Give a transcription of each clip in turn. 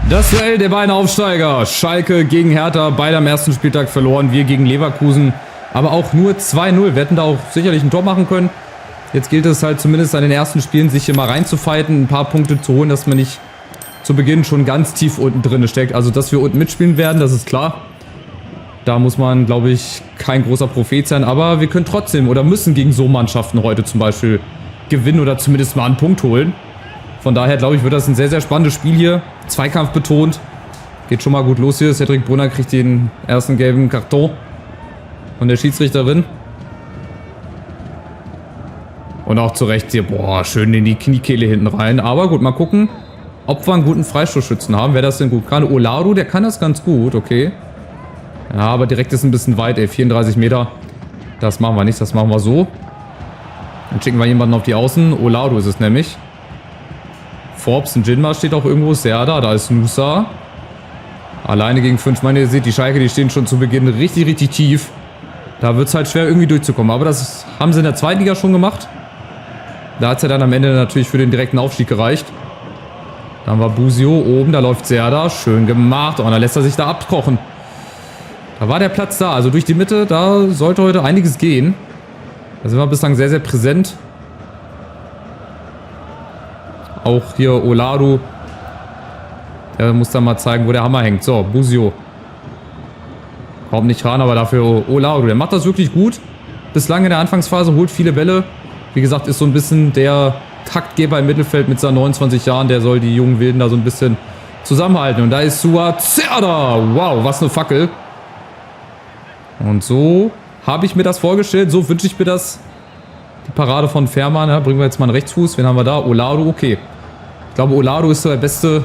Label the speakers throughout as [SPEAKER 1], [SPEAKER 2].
[SPEAKER 1] Das Duell der beiden Aufsteiger. Schalke gegen Hertha, beide am ersten Spieltag verloren. Wir gegen Leverkusen, aber auch nur 2-0. Wir hätten da auch sicherlich ein Tor machen können. Jetzt gilt es halt zumindest an den ersten Spielen, sich hier mal reinzufighten, ein paar Punkte zu holen, dass man nicht zu Beginn schon ganz tief unten drin steckt. Also, dass wir unten mitspielen werden, das ist klar. Da muss man, glaube ich, kein großer Prophet sein. Aber wir können trotzdem oder müssen gegen so Mannschaften heute zum Beispiel gewinnen oder zumindest mal einen Punkt holen. Von daher, glaube ich, wird das ein sehr, sehr spannendes Spiel hier. Zweikampf betont. Geht schon mal gut los hier. Cedric Brunner kriegt den ersten gelben Karton von der Schiedsrichterin. Und auch zu Recht hier, boah, schön in die Kniekehle hinten rein. Aber gut, mal gucken, ob wir einen guten Freistoßschützen haben. Wer das denn gut kann? Olaru, der kann das ganz gut, okay. Ja, aber direkt ist ein bisschen weit, ey. 34 Meter. Das machen wir nicht, das machen wir so. Dann schicken wir jemanden auf die Außen. Olaru ist es nämlich. Forbes und Jinma steht auch irgendwo. Serda, da ist Nusa. Alleine gegen 5 Mann. Ihr seht, die Schalke, die stehen schon zu Beginn richtig, richtig tief. Da wird es halt schwer irgendwie durchzukommen. Aber das haben sie in der zweiten Liga schon gemacht. Da hat es ja dann am Ende natürlich für den direkten Aufstieg gereicht. Dann war Busio oben, da läuft Serda. Schön gemacht. Und dann lässt er sich da abkochen. Da war der Platz da. Also durch die Mitte, da sollte heute einiges gehen. Da sind wir bislang sehr, sehr präsent. Auch hier Olaru. Der muss dann mal zeigen, wo der Hammer hängt. So, Busio. Kommt nicht ran, aber dafür Olaru. Der macht das wirklich gut. Bislang in der Anfangsphase, holt viele Bälle. Wie gesagt, ist so ein bisschen der Taktgeber im Mittelfeld mit seinen 29 Jahren. Der soll die jungen Wilden da so ein bisschen zusammenhalten. Und da ist Suazerda. Wow, was eine Fackel. Und so habe ich mir das vorgestellt. So wünsche ich mir das. Die Parade von Fährmann. Ja, bringen wir jetzt mal einen Rechtsfuß. Wen haben wir da? Olaru, okay. Ich glaube, Olaru ist so der beste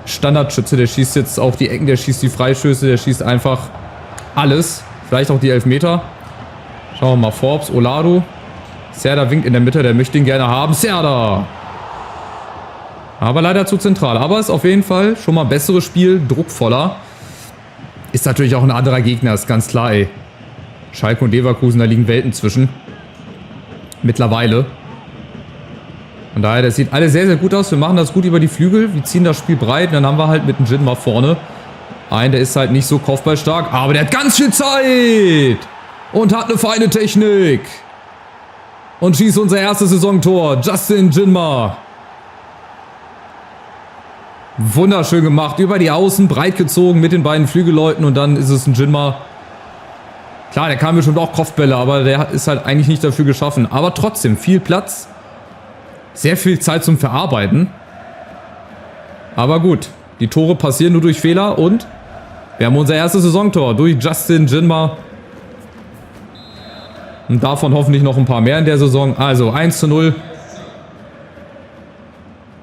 [SPEAKER 1] Standardschütze. Der schießt jetzt auch die Ecken, der schießt die Freistöße, der schießt einfach alles. Vielleicht auch die Elfmeter. Schauen wir mal. Forbes, Olaru. Serda winkt in der Mitte, der möchte ihn gerne haben. Serda! Aber leider zu zentral. Aber ist auf jeden Fall schon mal ein besseres Spiel, druckvoller. Ist natürlich auch ein anderer Gegner, ist ganz klar, ey. Schalke und Leverkusen, da liegen Welten zwischen. Mittlerweile. Von daher, das sieht alles sehr, sehr gut aus. Wir machen das gut über die Flügel. Wir ziehen das Spiel breit. Und dann haben wir halt mit dem Jinma vorne einen, der ist halt nicht so kopfballstark. Aber der hat ganz viel Zeit. Und hat eine feine Technik. Und schießt unser erstes Saisontor. Justin Jinma. Wunderschön gemacht. Über die Außen, breit gezogen mit den beiden Flügelleuten. Und dann ist es ein Jinma. Klar, der kann bestimmt auch Kopfbälle, aber der ist halt eigentlich nicht dafür geschaffen. Aber trotzdem, viel Platz. Sehr viel Zeit zum Verarbeiten. Aber gut, die Tore passieren nur durch Fehler. Und wir haben unser erstes Saisontor durch Justin Jinma. Und davon hoffentlich noch ein paar mehr in der Saison. Also 1:0.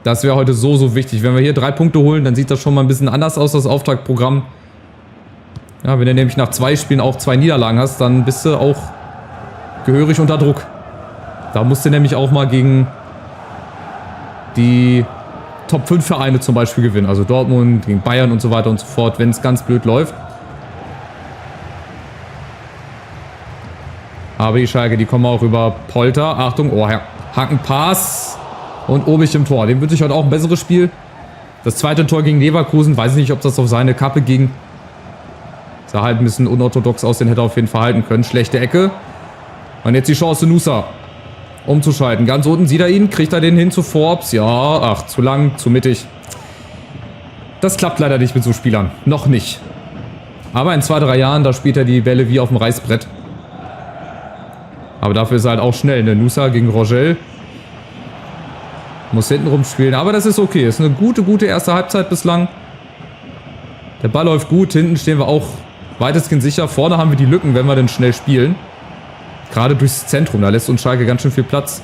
[SPEAKER 1] Das wäre heute so, so wichtig. Wenn wir hier 3 Punkte holen, dann sieht das schon mal ein bisschen anders aus, das Auftaktprogramm. Ja, wenn du nämlich nach 2 Spielen auch 2 Niederlagen hast, dann bist du auch gehörig unter Druck. Da musst du nämlich auch mal gegen die Top 5 Vereine zum Beispiel gewinnen. Also Dortmund, gegen Bayern und so weiter und so fort, wenn es ganz blöd läuft. Aber die Schalke, die kommen auch über Polter. Achtung, oh, Hackenpass. Und Obig im Tor. Dem wünsche ich heute auch ein besseres Spiel. Das zweite Tor gegen Leverkusen, weiß ich nicht, ob das auf seine Kappe ging. Sah halt ein bisschen unorthodox aus, den hätte er auf jeden Fall halten können. Schlechte Ecke. Und jetzt die Chance, Nusa umzuschalten. Ganz unten sieht er ihn, kriegt er den hin zu Forbes. Ja, ach, zu lang, zu mittig. Das klappt leider nicht mit so Spielern. Noch nicht. Aber in 2, 3 Jahren, da spielt er die Bälle wie auf dem Reißbrett. Aber dafür ist er halt auch schnell. Ne? Nusa gegen Rogel. Muss hinten rumspielen. Aber das ist okay. Ist eine gute erste Halbzeit bislang. Der Ball läuft gut. Hinten stehen wir auch weitestgehend sicher. Vorne haben wir die Lücken, wenn wir denn schnell spielen. Gerade durchs Zentrum. Da lässt uns Schalke ganz schön viel Platz.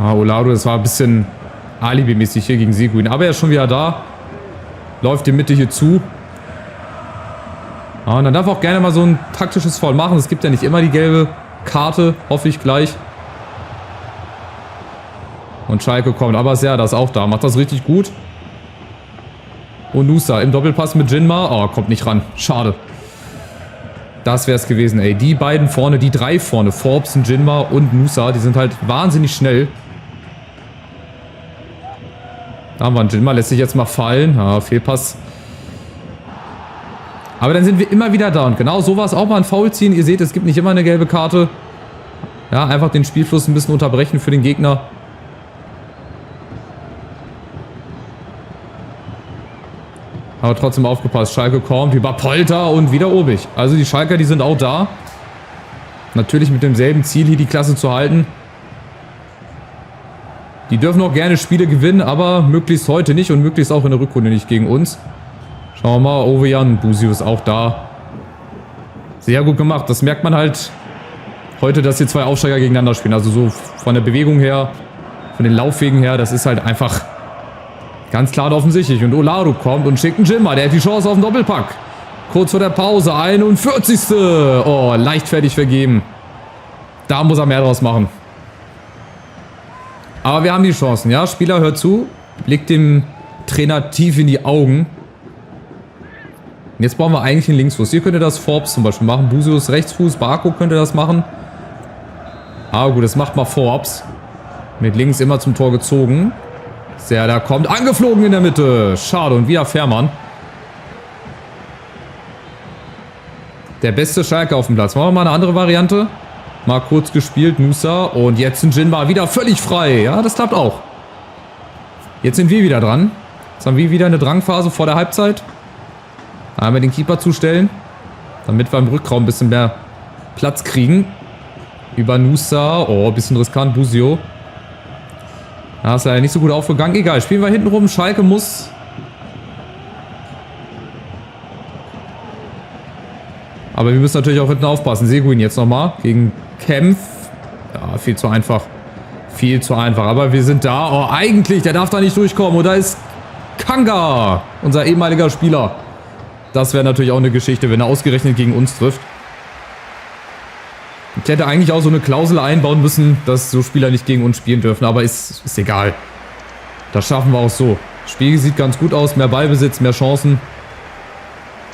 [SPEAKER 1] Olaru, das war ein bisschen alibimäßig hier gegen Seguin. Aber er ist schon wieder da. Läuft die Mitte hier zu. Und dann darf auch gerne mal so ein taktisches Foul machen. Es gibt ja nicht immer die gelbe Karte. Hoffe ich gleich. Und Schalke kommt. Aber Serda ist auch da. Macht das richtig gut. Und Nusa im Doppelpass mit Jinma. Oh, kommt nicht ran. Schade. Das wäre es gewesen, ey. Die beiden vorne, die 3 vorne. Forbes, Jinma und Nusa. Die sind halt wahnsinnig schnell. Da haben wir einen Jinma, lässt sich jetzt mal fallen. Ja, Fehlpass. Aber dann sind wir immer wieder da. Und genau so war es auch mal ein Foul ziehen. Ihr seht, es gibt nicht immer eine gelbe Karte. Ja, einfach den Spielfluss ein bisschen unterbrechen für den Gegner. Aber trotzdem aufgepasst. Schalke kommt über Polter und wieder Obig. Also die Schalker, die sind auch da. Natürlich mit demselben Ziel, hier die Klasse zu halten. Die dürfen auch gerne Spiele gewinnen, aber möglichst heute nicht und möglichst auch in der Rückrunde nicht gegen uns. Schauen wir mal, Ovejan, Busio ist auch da. Sehr gut gemacht. Das merkt man halt heute, dass hier zwei Aufsteiger gegeneinander spielen. Also so von der Bewegung her, von den Laufwegen her, das ist halt einfach ganz klar und offensichtlich. Und Olaru kommt und schickt einen Jinma. Der hat die Chance auf den Doppelpack. Kurz vor der Pause, 41. Oh, leichtfertig vergeben. Da muss er mehr draus machen. Aber wir haben die Chancen, ja. Spieler, hört zu. Blickt dem Trainer tief in die Augen. Jetzt brauchen wir eigentlich einen Linksfuß. Hier könnte das Forbes zum Beispiel machen. Busius Rechtsfuß. Barco könnte das machen. Aber gut, das macht mal Forbes. Mit links immer zum Tor gezogen. Serda kommt angeflogen in der Mitte. Schade. Und wieder Fährmann. Der beste Schalke auf dem Platz. Machen wir mal eine andere Variante. Mal kurz gespielt. Nusa. Und jetzt ein Jinma wieder völlig frei. Ja, das klappt auch. Jetzt sind wir wieder dran. Jetzt haben wir wieder eine Drangphase vor der Halbzeit. Einmal den Keeper zustellen. Damit wir im Rückraum ein bisschen mehr Platz kriegen. Über Nusa. Oh, ein bisschen riskant. Busio. Ja, ist leider nicht so gut aufgegangen. Egal, spielen wir hinten rum. Schalke muss... Aber wir müssen natürlich auch hinten aufpassen. Seguin jetzt nochmal gegen Kempf. Ja, viel zu einfach. Viel zu einfach. Aber wir sind da. Oh, eigentlich, der darf da nicht durchkommen. Und da ist Kanga, unser ehemaliger Spieler. Das wäre natürlich auch eine Geschichte, wenn er ausgerechnet gegen uns trifft. Ich hätte eigentlich auch so eine Klausel einbauen müssen, dass so Spieler nicht gegen uns spielen dürfen. Aber ist egal. Das schaffen wir auch so. Das Spiel sieht ganz gut aus. Mehr Ballbesitz, mehr Chancen.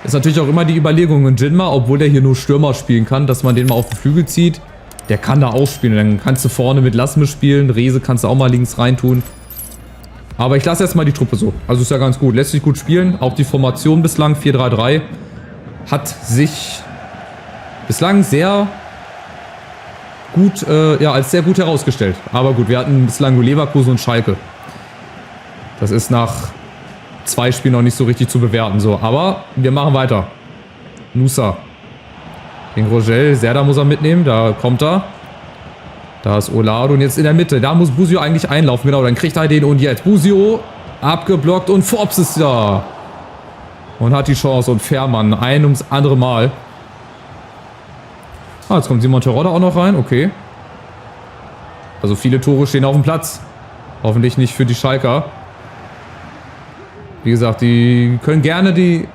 [SPEAKER 1] Ist natürlich auch immer die Überlegung in Jinma, obwohl der hier nur Stürmer spielen kann, dass man den mal auf den Flügel zieht. Der kann da auch spielen. Dann kannst du vorne mit Lasme spielen. Rese kannst du auch mal links rein tun. Aber ich lasse erstmal die Truppe so. Also ist ja ganz gut. Lässt sich gut spielen. Auch die Formation bislang 4-3-3 hat sich bislang sehr gut, als sehr gut herausgestellt. Aber gut, wir hatten bislang nur Leverkusen und Schalke. Das ist nach 2 Spielen noch nicht so richtig zu bewerten. So, aber wir machen weiter. Nusa. Den Rogel. Serda muss er mitnehmen. Da kommt er. Da ist Olaru. Und jetzt in der Mitte. Da muss Busio eigentlich einlaufen. Genau, dann kriegt er den. Und jetzt Busio. Abgeblockt. Und Forbes ist da. Und hat die Chance. Und Fährmann. Ein ums andere Mal. Ah, jetzt kommt Simon Terodde auch noch rein. Okay. Also viele Tore stehen auf dem Platz. Hoffentlich nicht für die Schalker. Wie gesagt, die können gerne die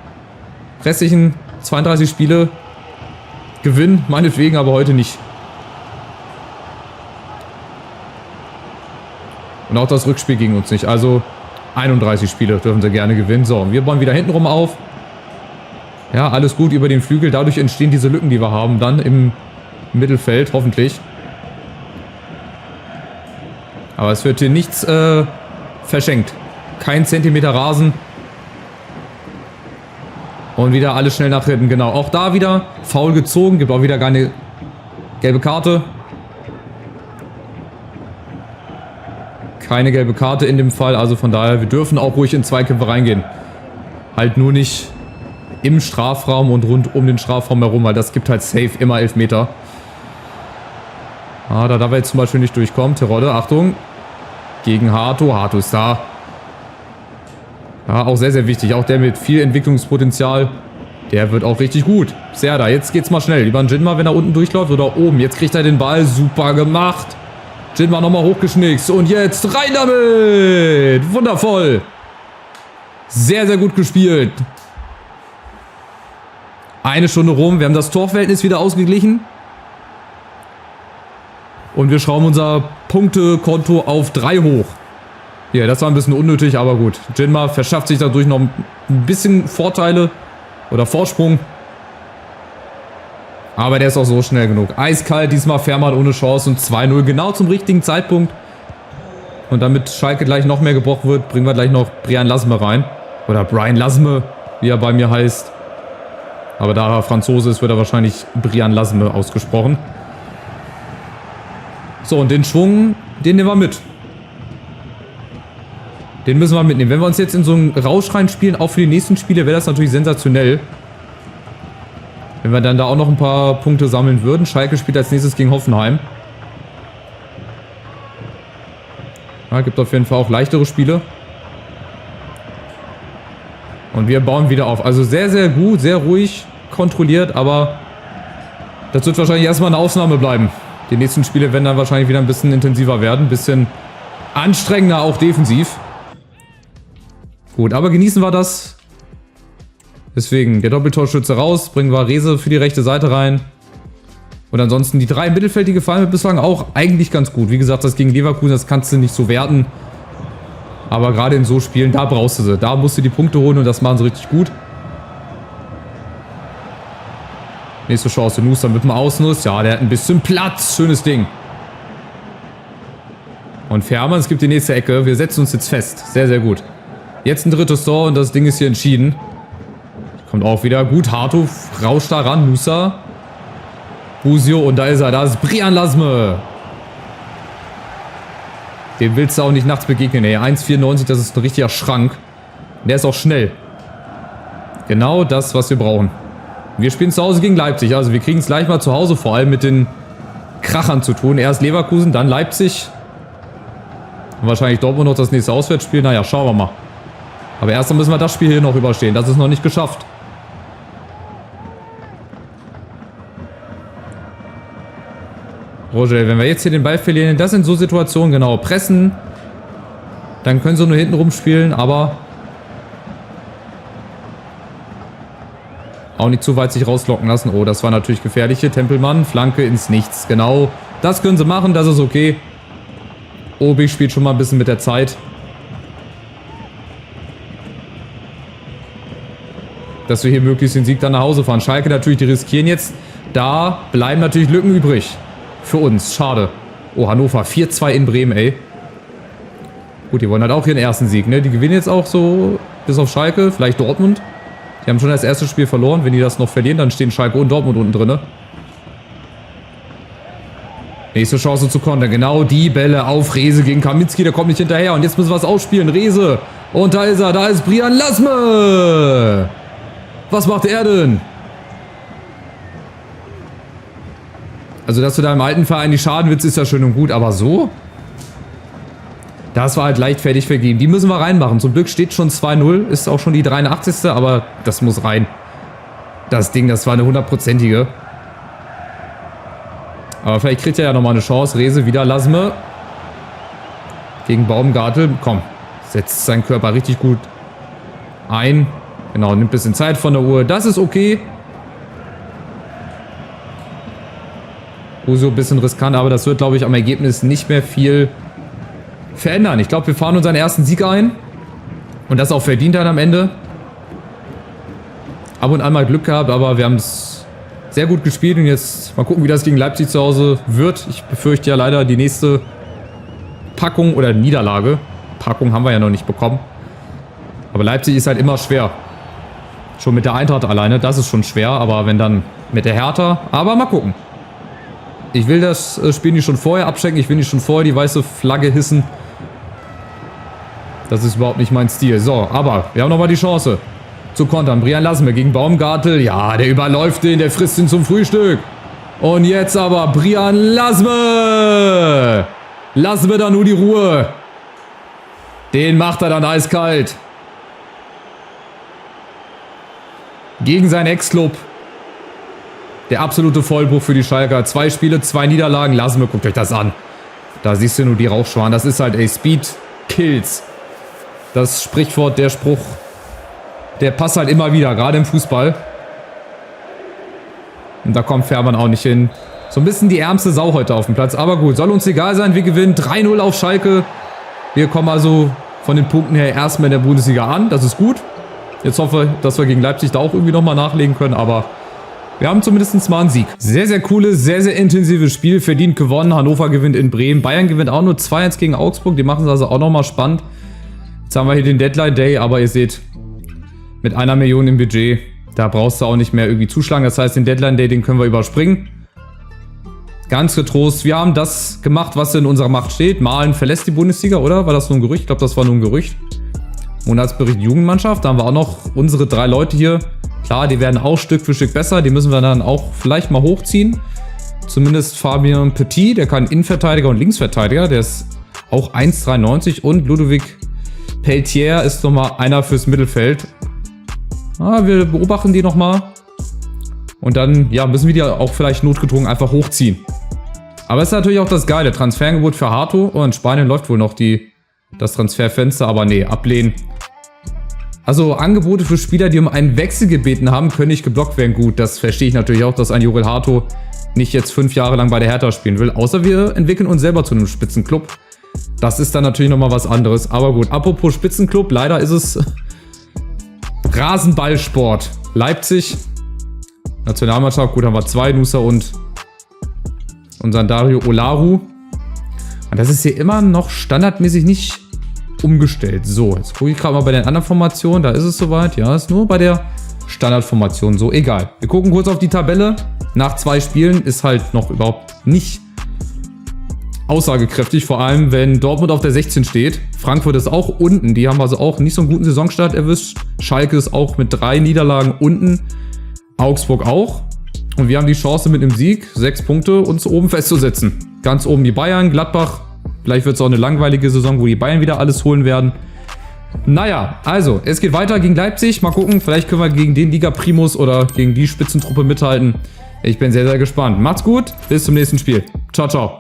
[SPEAKER 1] restlichen 32 Spiele gewinnen, meinetwegen, aber heute nicht. Und auch das Rückspiel gegen uns nicht. Also 31 Spiele dürfen sie gerne gewinnen. So, wir bauen wieder hintenrum auf. Ja, alles gut über den Flügel. Dadurch entstehen diese Lücken, die wir haben, dann im Mittelfeld, hoffentlich. Aber es wird hier nichts verschenkt. Kein Zentimeter Rasen. Und wieder alles schnell nach hinten. Genau, auch da wieder faul gezogen. Gibt auch wieder keine gelbe Karte. Keine gelbe Karte in dem Fall. Also von daher, wir dürfen auch ruhig in Zweikämpfe reingehen. Halt nur nicht im Strafraum und rund um den Strafraum herum, weil das gibt halt safe immer Elfmeter. Ah, da darf er jetzt zum Beispiel nicht durchkommen. Terodde, Achtung. Gegen Hato. Hato ist da. Ja, auch sehr, sehr wichtig. Auch der mit viel Entwicklungspotenzial. Der wird auch richtig gut. Serda, jetzt geht's mal schnell. Über den Jinma, wenn er unten durchläuft oder oben. Jetzt kriegt er den Ball. Super gemacht. Jinma nochmal hochgeschnickst. Und jetzt rein damit. Wundervoll. Sehr, sehr gut gespielt. Eine Stunde rum. Wir haben das Torverhältnis wieder ausgeglichen. Und wir schrauben unser Punktekonto auf 3 hoch. Ja, das war ein bisschen unnötig, aber gut. Jinma verschafft sich dadurch noch ein bisschen Vorteile oder Vorsprung. Aber der ist auch so schnell genug. Eiskalt, diesmal Fährmann ohne Chance und 2-0. Genau zum richtigen Zeitpunkt. Und damit Schalke gleich noch mehr gebrochen wird, bringen wir gleich noch Brian Lasme rein. Oder Brian Lasme, wie er bei mir heißt. Aber da er Franzose ist, wird er wahrscheinlich Brian Lasme ausgesprochen. So, und den Schwung, den nehmen wir mit. Den müssen wir mitnehmen. Wenn wir uns jetzt in so einen Rausch reinspielen, auch für die nächsten Spiele, wäre das natürlich sensationell. Wenn wir dann da auch noch ein paar Punkte sammeln würden. Schalke spielt als nächstes gegen Hoffenheim. Ja, gibt auf jeden Fall auch leichtere Spiele. Und wir bauen wieder auf. Also sehr, sehr gut, sehr ruhig, kontrolliert, aber das wird wahrscheinlich erstmal eine Ausnahme bleiben. Die nächsten Spiele werden dann wahrscheinlich wieder ein bisschen intensiver werden, ein bisschen anstrengender, auch defensiv. Gut, aber genießen wir das. Deswegen der Doppeltorschütze raus, bringen wir Rehse für die rechte Seite rein. Und ansonsten die 3 im Mittelfeld, die gefallen mir bislang auch eigentlich ganz gut. Wie gesagt, das gegen Leverkusen, das kannst du nicht so werten. Aber gerade in so Spielen, da brauchst du sie. Da musst du die Punkte holen und das machen sie richtig gut. Nächste Chance, Nuster mit dem Außenriss. Ja, der hat ein bisschen Platz. Schönes Ding. Und Fährmann, es gibt die nächste Ecke. Wir setzen uns jetzt fest. Sehr, sehr gut. Jetzt ein drittes Tor und das Ding ist hier entschieden. Kommt auch wieder gut. Hartog rauscht da ran. Nusa. Busio und da ist er. Da ist Brian Lasme. Dem willst du auch nicht nachts begegnen. Ey. 1,94, das ist ein richtiger Schrank. Der ist auch schnell. Genau das, was wir brauchen. Wir spielen zu Hause gegen Leipzig. Also wir kriegen es gleich mal zu Hause vor allem mit den Krachern zu tun. Erst Leverkusen, dann Leipzig. Und wahrscheinlich Dortmund noch das nächste Auswärtsspiel. Naja, schauen wir mal. Aber erst müssen wir das Spiel hier noch überstehen. Das ist noch nicht geschafft. Roger, wenn wir jetzt hier den Ball verlieren, das sind so Situationen, genau, pressen. Dann können sie nur hinten rumspielen, aber auch nicht zu weit sich rauslocken lassen. Oh, das war natürlich gefährlich hier. Tempelmann, Flanke ins Nichts. Genau, das können sie machen, das ist okay. Obi spielt schon mal ein bisschen mit der Zeit. Dass wir hier möglichst den Sieg dann nach Hause fahren. Schalke natürlich, die riskieren jetzt. Da bleiben natürlich Lücken übrig. Für uns, schade. Oh, Hannover, 4-2 in Bremen, ey. Gut, die wollen halt auch ihren ersten Sieg, ne? Die gewinnen jetzt auch so, bis auf Schalke, vielleicht Dortmund. Die haben schon das erste Spiel verloren. Wenn die das noch verlieren, dann stehen Schalke und Dortmund unten drin. Nächste Chance zu kontern. Genau die Bälle auf Rehse gegen Kaminski. Der kommt nicht hinterher. Und jetzt müssen wir es ausspielen. Rehse. Und da ist er. Da ist Brian Lasme. Was macht er denn? Also, dass du da im alten Verein die Schadenwitz ist ja schön und gut. Aber so? Das war halt leichtfertig vergeben. Die müssen wir reinmachen. Zum Glück steht schon 2-0. Ist auch schon die 83. Aber das muss rein. Das Ding, das war eine 100%ige. Aber vielleicht kriegt er ja nochmal eine Chance. Rehse, wieder Lasme. Gegen Baumgartel. Komm, setzt seinen Körper richtig gut ein. Genau, nimmt ein bisschen Zeit von der Uhr. Das ist okay. So ein bisschen riskant, aber das wird, glaube ich, am Ergebnis nicht mehr viel verändern. Ich glaube, wir fahren unseren ersten Sieg ein. Und das auch verdient dann am Ende. Ab und an mal Glück gehabt, aber wir haben es sehr gut gespielt. Und jetzt mal gucken, wie das gegen Leipzig zu Hause wird. Ich befürchte ja leider die nächste Packung oder Niederlage. Packung haben wir ja noch nicht bekommen. Aber Leipzig ist halt immer schwer. Schon mit der Eintracht alleine, das ist schon schwer. Aber wenn dann mit der Hertha, aber mal gucken. Ich will das Spiel nicht schon vorher abchecken. Ich will nicht schon vorher die weiße Flagge hissen. Das ist überhaupt nicht mein Stil. So, aber wir haben nochmal die Chance zu kontern. Brian Lasme gegen Baumgartel. Ja, der überläuft den, der frisst ihn zum Frühstück. Und jetzt aber Brian Lasme. Lassen wir da nur die Ruhe. Den macht er dann eiskalt. Gegen seinen Ex-Club. Der absolute Vollbruch für die Schalker. 2 Spiele, 2 Niederlagen. Lasme, guckt euch das an. Da siehst du nur die Rauchschwaden. Das ist halt, ey, Speed kills. Das Sprichwort, der Spruch, der passt halt immer wieder, gerade im Fußball. Und da kommt Fährmann auch nicht hin. So ein bisschen die ärmste Sau heute auf dem Platz. Aber gut, soll uns egal sein. Wir gewinnen 3-0 auf Schalke. Wir kommen also von den Punkten her erstmal in der Bundesliga an. Das ist gut. Jetzt hoffe ich, dass wir gegen Leipzig da auch irgendwie nochmal nachlegen können. Aber Wir haben zumindest mal einen Sieg. Sehr, sehr cooles, sehr, sehr intensives Spiel. Verdient gewonnen. Hannover gewinnt in Bremen. Bayern gewinnt auch nur 2-1 gegen Augsburg. Die machen es also auch nochmal spannend. Jetzt haben wir hier den Deadline Day, aber ihr seht, mit 1 Million im Budget, da brauchst du auch nicht mehr irgendwie zuschlagen. Das heißt, den Deadline Day, den können wir überspringen. Ganz getrost. Wir haben das gemacht, was in unserer Macht steht. Malen verlässt die Bundesliga, oder? War das nur ein Gerücht? Ich glaube, das war nur ein Gerücht. Monatsbericht Jugendmannschaft. Da haben wir auch noch unsere 3 Leute hier. Klar, die werden auch Stück für Stück besser. Die müssen wir dann auch vielleicht mal hochziehen. Zumindest Fabien Petit, der kann Innenverteidiger und Linksverteidiger. Der ist auch 1,93. Und Ludovic Peltier ist nochmal einer fürs Mittelfeld. Wir beobachten die nochmal. Und dann ja, müssen wir die auch vielleicht notgedrungen einfach hochziehen. Aber es ist natürlich auch das geile Transferangebot für Hato. Oh, in Spanien läuft wohl noch das Transferfenster. Aber nee, ablehnen. Also Angebote für Spieler, die um einen Wechsel gebeten haben, können nicht geblockt werden. Gut, das verstehe ich natürlich auch, dass ein Jorel Hato nicht jetzt 5 Jahre lang bei der Hertha spielen will. Außer wir entwickeln uns selber zu einem Spitzenclub. Das ist dann natürlich nochmal was anderes. Aber gut, apropos Spitzenclub, leider ist es Rasenballsport. Leipzig, Nationalmannschaft, gut, haben wir 2, Nusa und unseren Dario Olaru. Und das ist hier immer noch standardmäßig nicht umgestellt. So, jetzt gucke ich gerade mal bei den anderen Formationen. Da ist es soweit. Ja, ist nur bei der Standardformation so. Egal. Wir gucken kurz auf die Tabelle. Nach 2 Spielen ist halt noch überhaupt nicht aussagekräftig. Vor allem, wenn Dortmund auf der 16 steht. Frankfurt ist auch unten. Die haben also auch nicht so einen guten Saisonstart erwischt. Schalke ist auch mit 3 Niederlagen unten. Augsburg auch. Und wir haben die Chance mit einem Sieg, 6 Punkte, uns oben festzusetzen. Ganz oben die Bayern, Gladbach. Vielleicht wird es auch eine langweilige Saison, wo die Bayern wieder alles holen werden. Naja, also, es geht weiter gegen Leipzig. Mal gucken, vielleicht können wir gegen den Liga-Primus oder gegen die Spitzentruppe mithalten. Ich bin sehr, sehr gespannt. Macht's gut, bis zum nächsten Spiel. Ciao, ciao.